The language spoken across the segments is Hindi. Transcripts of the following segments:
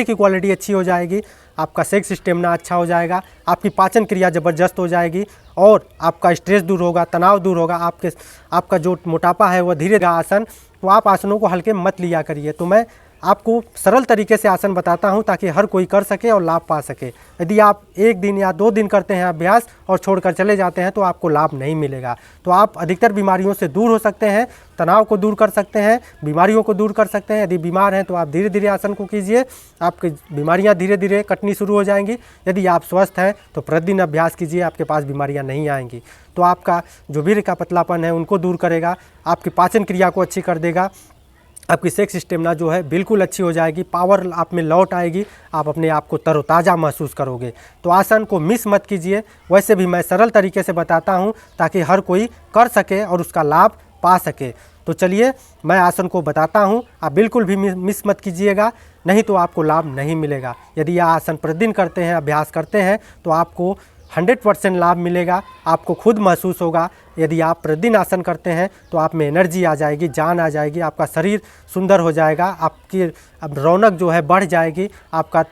ब्रीदिंग की क्वालिटी अच्छी हो जाएगी, आपका सेक्स स्टेमिना अच्छा हो जाएगा, आपकी पाचन क्रिया ज़बरदस्त हो जाएगी और आपका स्ट्रेस दूर होगा, तनाव दूर होगा, आपका जो मोटापा है वह धीरे आसन। तो आप आसनों को हल्के मत लिया करिए। तो मैं आपको सरल तरीके से आसन बताता हूं ताकि हर कोई कर सके और लाभ पा सके। यदि आप 1 दिन या 2 दिन करते हैं अभ्यास और छोड़कर चले जाते हैं तो आपको लाभ नहीं मिलेगा। तो आप अधिकतर बीमारियों से दूर हो सकते हैं, तनाव को दूर कर सकते हैं, बीमारियों को दूर कर सकते हैं। यदि बीमार हैं तो आप धीरे धीरे आसन को कीजिए, आपकी बीमारियां धीरे धीरे कटनी शुरू हो जाएंगी। यदि आप स्वस्थ हैं तो प्रतिदिन अभ्यास कीजिए, आपके पास बीमारियां नहीं आएंगी। तो आपका जो वीर्य का पतलापन है उनको दूर करेगा, आपकी पाचन क्रिया को अच्छी कर देगा, आपकी सेक्स स्टेमिना जो है बिल्कुल अच्छी हो जाएगी, पावर आप में लौट आएगी, आप अपने आप को तरोताज़ा महसूस करोगे। तो आसन को मिस मत कीजिए। वैसे भी मैं सरल तरीके से बताता हूं ताकि हर कोई कर सके और उसका लाभ पा सके। तो चलिए मैं आसन को बताता हूं, आप बिल्कुल भी मिस मत कीजिएगा, नहीं तो आपको लाभ नहीं मिलेगा। यदि यह आसन प्रतिदिन करते हैं, अभ्यास करते हैं तो आपको 100% लाभ मिलेगा, आपको खुद महसूस होगा। यदि आप प्रतिदिन आसन करते हैं तो आप में एनर्जी आ जाएगी, जान आ जाएगी, आपका शरीर सुंदर हो जाएगा, आपकी अब रौनक जो है बढ़ जाएगी, आपका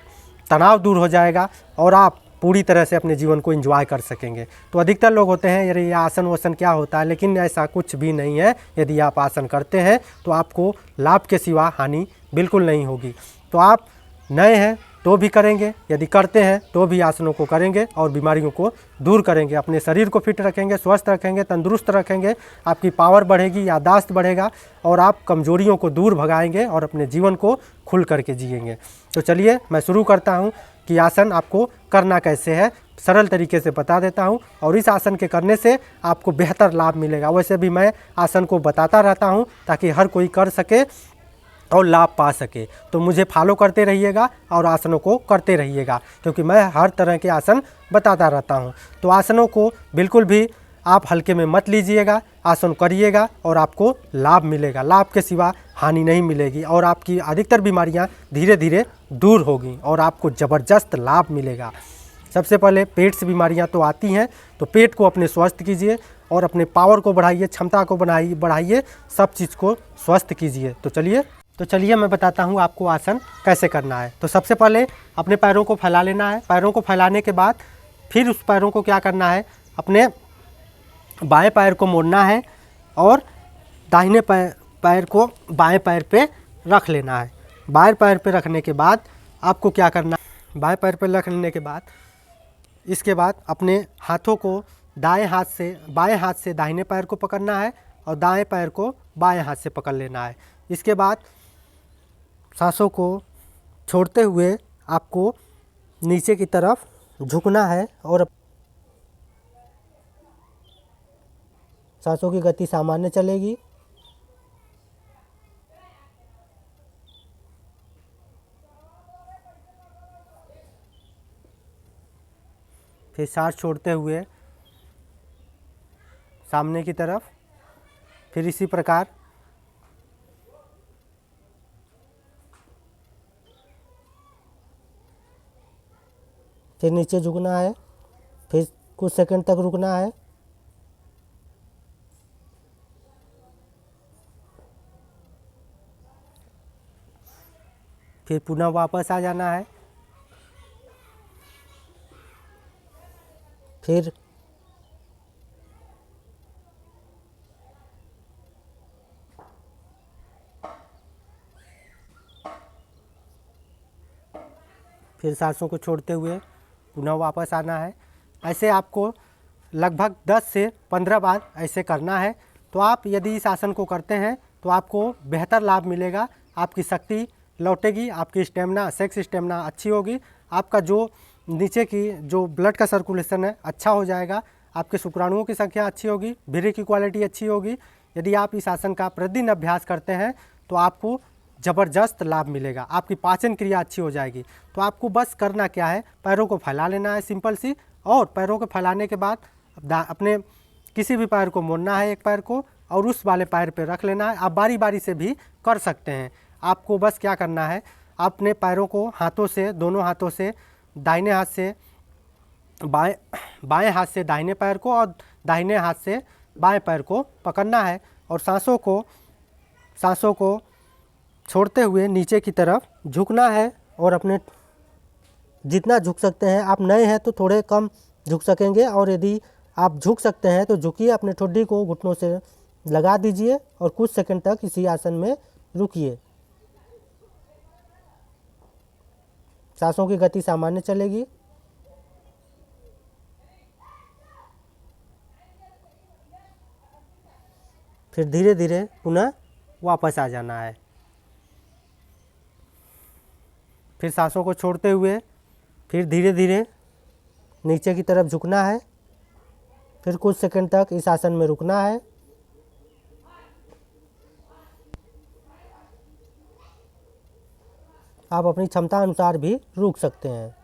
तनाव दूर हो जाएगा और आप पूरी तरह से अपने जीवन को एंजॉय कर सकेंगे। तो अधिकतर लोग होते हैं यार ये आसन वसन क्या होता है, लेकिन ऐसा कुछ भी नहीं है। यदि आप आसन करते हैं तो आपको लाभ के सिवा हानि बिल्कुल नहीं होगी। तो आप नए हैं तो भी करेंगे, यदि करते हैं तो भी आसनों को करेंगे और बीमारियों को दूर करेंगे, अपने शरीर को फिट रखेंगे, स्वस्थ रखेंगे, तंदुरुस्त रखेंगे, आपकी पावर बढ़ेगी, याददाश्त बढ़ेगा और आप कमजोरियों को दूर भगाएंगे और अपने जीवन को खुल करके जिएंगे। तो चलिए मैं शुरू करता हूं कि आसन आपको करना कैसे है, सरल तरीके से बता देता हूं और इस आसन के करने से आपको बेहतर लाभ मिलेगा। वैसे भी मैं आसन को बताता रहता हूं ताकि हर कोई कर सके और लाभ पा सके। तो मुझे फॉलो करते रहिएगा और आसनों को करते रहिएगा, क्योंकि मैं हर तरह के आसन बताता रहता हूं। तो आसनों को बिल्कुल भी आप हल्के में मत लीजिएगा, आसन करिएगा और आपको लाभ मिलेगा, लाभ के सिवा हानि नहीं मिलेगी और आपकी अधिकतर बीमारियां धीरे धीरे दूर होगी और आपको ज़बरदस्त लाभ मिलेगा। सबसे पहले पेट से बीमारियां तो आती हैं, तो पेट को अपने स्वस्थ कीजिए और अपने पावर को बढ़ाइए, क्षमता को बढ़ाइए, सब चीज़ को स्वस्थ कीजिए। तो चलिए मैं बताता हूँ आपको आसन कैसे करना है। तो सबसे पहले अपने पैरों को फैला लेना है। पैरों को फैलाने के बाद फिर उस पैरों को क्या करना है, अपने बाएं पैर को मोड़ना है और दाहिने पैर को बाएं पैर पे रख लेना है। बाएं पैर पे रखने के बाद आपको क्या करना है, बाएं पैर पे रख लेने के बाद इसके बाद अपने हाथों को बाएं हाथ से दाहिने पैर को पकड़ना है और दाएं पैर को बाएं हाथ से पकड़ लेना है। इसके बाद सांसों को छोड़ते हुए आपको नीचे की तरफ झुकना है और सांसों की गति सामान्य चलेगी। फिर सांस छोड़ते हुए सामने की तरफ, फिर इसी प्रकार फिर नीचे झुकना है, फिर कुछ सेकंड तक रुकना है, फिर पुनः वापस आ जाना है, फिर सांसों को छोड़ते हुए पुनः वापस आना है। ऐसे आपको लगभग 10 से 15 बार ऐसे करना है। तो आप यदि इस आसन को करते हैं तो आपको बेहतर लाभ मिलेगा, आपकी शक्ति लौटेगी, आपकी स्टेमिना, सेक्स स्टेमिना अच्छी होगी, आपका जो नीचे की जो ब्लड का सर्कुलेशन है अच्छा हो जाएगा, आपके शुक्राणुओं की संख्या अच्छी होगी, वीर्य की क्वालिटी अच्छी होगी। यदि आप इस आसन का प्रतिदिन अभ्यास करते हैं तो आपको ज़बरदस्त लाभ मिलेगा, आपकी पाचन क्रिया अच्छी हो जाएगी। तो आपको बस करना क्या है, पैरों को फैला लेना है सिंपल सी, और पैरों को फैलाने के बाद अपने किसी भी पैर को मोड़ना है, एक पैर को, और उस वाले पैर पे रख लेना है। आप बारी बारी से भी कर सकते हैं। आपको बस क्या करना है, अपने पैरों को हाथों से, दोनों हाथों से, दाहिने हाथ से बाएं हाथ से दाहिने पैर को और दाहिने हाथ से बाएं पैर को पकड़ना है और सांसों को छोड़ते हुए नीचे की तरफ झुकना है और अपने जितना झुक सकते हैं। आप नए हैं तो थोड़े कम झुक सकेंगे, और यदि आप झुक सकते हैं तो झुकिए, अपने ठुड्डी को घुटनों से लगा दीजिए और कुछ सेकंड तक इसी आसन में रुकिए। सांसों की गति सामान्य चलेगी। फिर धीरे धीरे पुनः वापस आ जाना है। फिर सांसों को छोड़ते हुए फिर धीरे धीरे नीचे की तरफ झुकना है। फिर कुछ सेकंड तक इस आसन में रुकना है। आप अपनी क्षमता अनुसार भी रुक सकते हैं।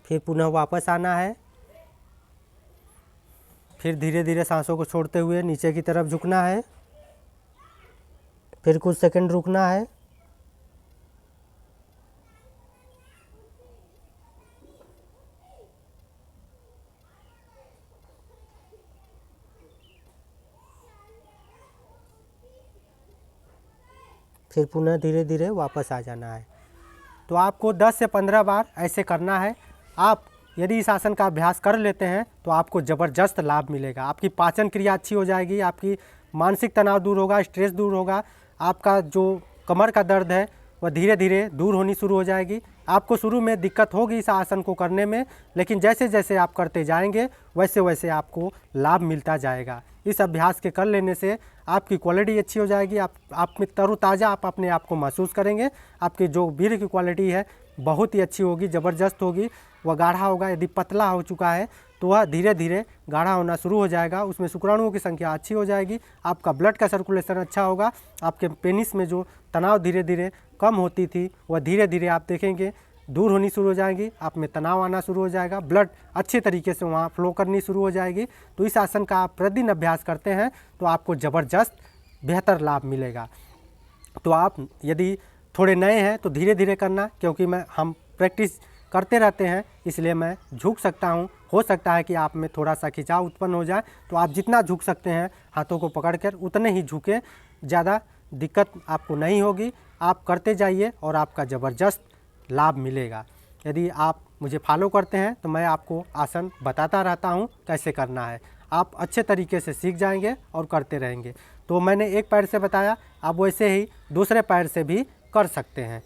फिर पुनः वापस आना है। फिर धीरे धीरे सांसों को छोड़ते हुए नीचे की तरफ झुकना है। फिर कुछ सेकंड रुकना है। फिर पुनः धीरे धीरे वापस आ जाना है। तो आपको 10 से 15 बार ऐसे करना है। आप यदि इस आसन का अभ्यास कर लेते हैं तो आपको ज़बरदस्त लाभ मिलेगा। आपकी पाचन क्रिया अच्छी हो जाएगी, आपकी मानसिक तनाव दूर होगा, स्ट्रेस दूर होगा, आपका जो कमर का दर्द है वह धीरे धीरे दूर होनी शुरू हो जाएगी। आपको शुरू में दिक्कत होगी इस आसन को करने में, लेकिन जैसे जैसे आप करते जाएंगे वैसे वैसे आपको लाभ मिलता जाएगा। इस अभ्यास के कर लेने से आपकी क्वालिटी अच्छी हो जाएगी। आप में तरोताज़ा आप अपने आप को महसूस करेंगे। आपकी जो वीर्य की क्वालिटी है बहुत ही अच्छी होगी, ज़बरदस्त होगी। वह गाढ़ा होगा। यदि पतला हो चुका है तो वह धीरे धीरे गाढ़ा होना शुरू हो जाएगा। उसमें शुक्राणुओं की संख्या अच्छी हो जाएगी। आपका ब्लड का सर्कुलेशन अच्छा होगा। आपके पेनिस में जो तनाव धीरे धीरे कम होती थी वह धीरे धीरे आप देखेंगे दूर होनी शुरू हो जाएगी। आप में तनाव आना शुरू हो जाएगा। ब्लड अच्छे तरीके से वहाँ फ्लो करनी शुरू हो जाएगी। तो इस आसन का आप प्रतिदिन अभ्यास करते हैं तो आपको ज़बरदस्त बेहतर लाभ मिलेगा। तो आप यदि थोड़े नए हैं तो धीरे धीरे करना, क्योंकि हम प्रैक्टिस करते रहते हैं इसलिए मैं झुक सकता हूँ। हो सकता है कि आप में थोड़ा सा खिंचाव उत्पन्न हो जाए, तो आप जितना झुक सकते हैं हाथों को पकड़कर उतने ही झुकें। ज़्यादा दिक्कत आपको नहीं होगी। आप करते जाइए और आपका ज़बरदस्त लाभ मिलेगा। यदि आप मुझे फॉलो करते हैं तो मैं आपको आसन बताता रहता हूँ कैसे करना है। आप अच्छे तरीके से सीख जाएंगे और करते रहेंगे। तो मैंने एक पैर से बताया, आप वैसे ही दूसरे पैर से भी कर सकते हैं।